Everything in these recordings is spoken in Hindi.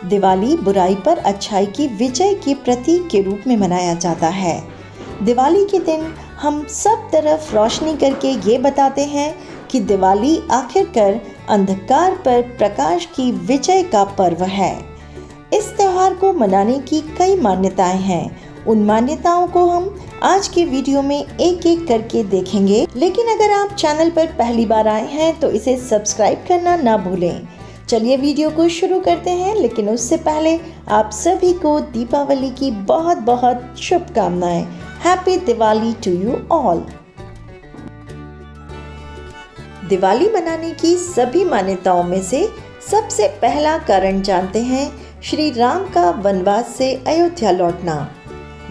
दिवाली बुराई पर अच्छाई की विजय के प्रतीक के रूप में मनाया जाता है। दिवाली के दिन हम सब तरफ रोशनी करके ये बताते हैं कि दिवाली आखिरकार अंधकार पर प्रकाश की विजय का पर्व है। इस त्योहार को मनाने की कई मान्यताएं हैं। उन मान्यताओं को हम आज के वीडियो में एक एक करके देखेंगे। लेकिन अगर आप चैनल पर पहली बार आए हैं तो इसे सब्सक्राइब करना ना भूलें। चलिए वीडियो को शुरू करते हैं, लेकिन उससे पहले आप सभी को दीपावली की बहुत बहुत शुभकामनाएं। Happy Diwali to you all. Diwali मनाने की सभी मान्यताओं में से सबसे पहला कारण जानते हैं श्री राम का वनवास से अयोध्या लौटना।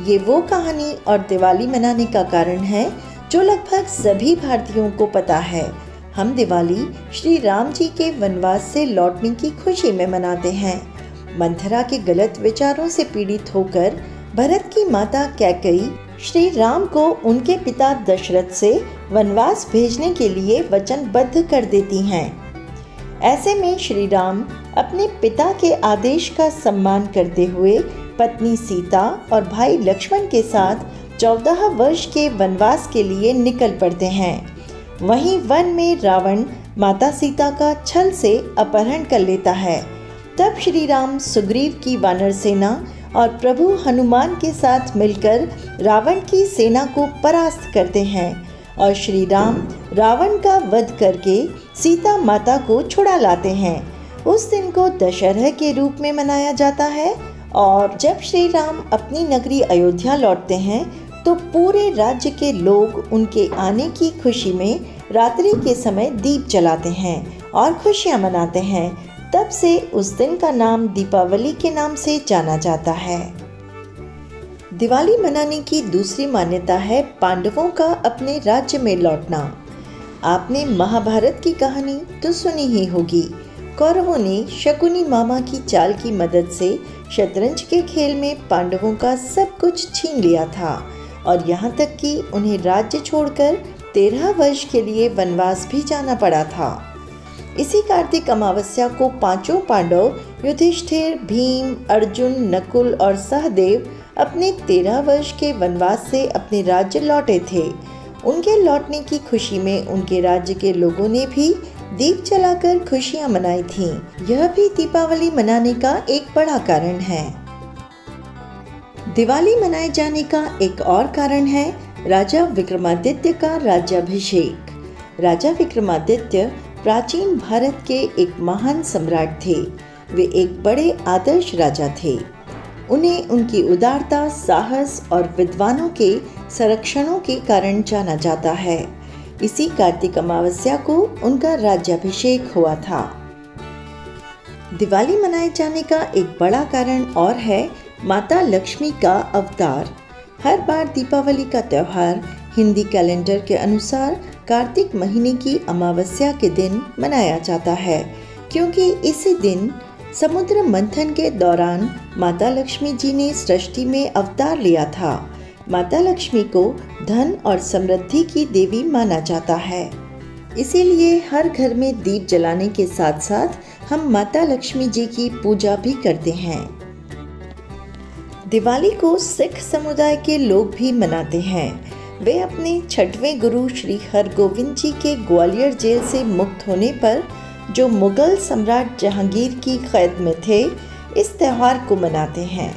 ये वो कहानी और दिवाली मनाने का कारण है जो लगभग सभी भारतीयों को पता है। हम दिवाली श्री राम जी के वनवास से लौटने की खुशी में मनाते हैं। मंथरा के गलत विचारों से पीड़ित होकर भरत की माता कैकेयी श्री राम को उनके पिता दशरथ से वनवास भेजने के लिए वचनबद्ध कर देती हैं। ऐसे में श्री राम अपने पिता के आदेश का सम्मान करते हुए पत्नी सीता और भाई लक्ष्मण के साथ 14 वर्ष के वनवास के लिए निकल पड़ते हैं। वहीं वन में रावण माता सीता का छल से अपहरण कर लेता है। तब श्री राम सुग्रीव की वानर सेना और प्रभु हनुमान के साथ मिलकर रावण की सेना को परास्त करते हैं और श्री राम रावण का वध करके सीता माता को छुड़ा लाते हैं। उस दिन को दशहरा के रूप में मनाया जाता है और जब श्री राम अपनी नगरी अयोध्या लौटते हैं तो पूरे राज्य के लोग उनके आने की खुशी में रात्रि के समय दीप जलाते हैं और खुशियां मनाते हैं। तब से उस दिन का नाम दीपावली के नाम से जाना जाता है। दिवाली मनाने की दूसरी मान्यता है पांडवों का अपने राज्य में लौटना। आपने महाभारत की कहानी तो सुनी ही होगी। कौरवों ने शकुनी मामा की चाल की मदद से शतरंज के खेल में पांडवों का सब कुछ छीन लिया था और यहाँ तक कि उन्हें राज्य छोड़कर 13 वर्ष के लिए वनवास भी जाना पड़ा था। इसी कार्तिक अमावस्या को पांचों पांडव युधिष्ठिर, भीम, अर्जुन, नकुल और सहदेव अपने 13 वर्ष के वनवास से अपने राज्य लौटे थे। उनके लौटने की खुशी में उनके राज्य के लोगों ने भी दीप जलाकर खुशियां मनाई थीं। यह भी दीपावली मनाने का एक बड़ा कारण है। दिवाली मनाए जाने का एक और कारण है राजा विक्रमादित्य का राज्याभिषेक। राजा विक्रमादित्य प्राचीन भारत के एक महान सम्राट थे। वे एक बड़े आदर्श राजा थे। उन्हें उनकी उदारता, साहस और विद्वानों के संरक्षणों के कारण जाना जाता है। इसी कार्तिक अमावस्या को उनका राज्याभिषेक हुआ था। दिवाली मनाए जाने का एक बड़ा कारण और है माता लक्ष्मी का अवतार। हर बार दीपावली का त्यौहार हिंदी कैलेंडर के अनुसार कार्तिक महीने की अमावस्या के दिन मनाया जाता है, क्योंकि इसी दिन समुद्र मंथन के दौरान माता लक्ष्मी जी ने सृष्टि में अवतार लिया था। माता लक्ष्मी को धन और समृद्धि की देवी माना जाता है। इसीलिए हर घर में दीप जलाने के साथ साथ हम माता लक्ष्मी जी की पूजा भी करते हैं। दिवाली को सिख समुदाय के लोग भी मनाते हैं। वे अपने 6वें गुरु श्री हरगोविंद जी के ग्वालियर जेल से मुक्त होने पर, जो मुगल सम्राट जहांगीर की कैद में थे, इस त्यौहार को मनाते हैं।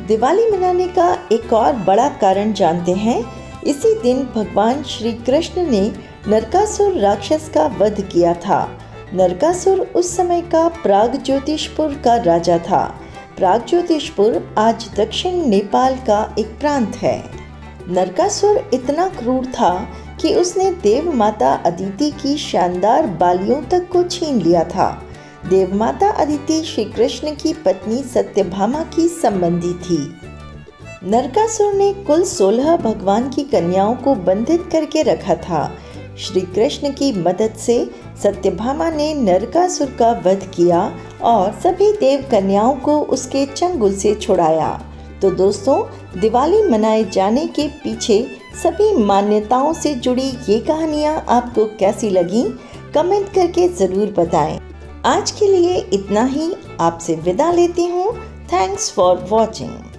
दिवाली मनाने का एक और बड़ा कारण जानते हैं। इसी दिन भगवान श्री कृष्ण ने नरकासुर राक्षस का वध किया था। नरकासुर उस समय का प्रागज्योतिषपुर का राजा था। प्रागज्योतिषपुर आज दक्षिण नेपाल का एक प्रांत है। नरकासुर इतना क्रूर था कि उसने देव माता अदिति की शानदार बालियों तक को छीन लिया था। देवमाता अदिति श्री कृष्ण की पत्नी सत्यभामा की संबंधी थी। नरकासुर ने कुल 16 भगवान की कन्याओं को बंधित करके रखा था। श्री कृष्ण की मदद से सत्यभामा ने नरकासुर का वध किया और सभी देव कन्याओं को उसके चंगुल से छुड़ाया। तो दोस्तों, दिवाली मनाए जाने के पीछे सभी मान्यताओं से जुड़ी ये कहानियाँ आपको कैसी लगी, कमेंट करके ज़रूर बताएं। आज के लिए इतना ही, आपसे विदा लेती हूँ। Thanks for watching.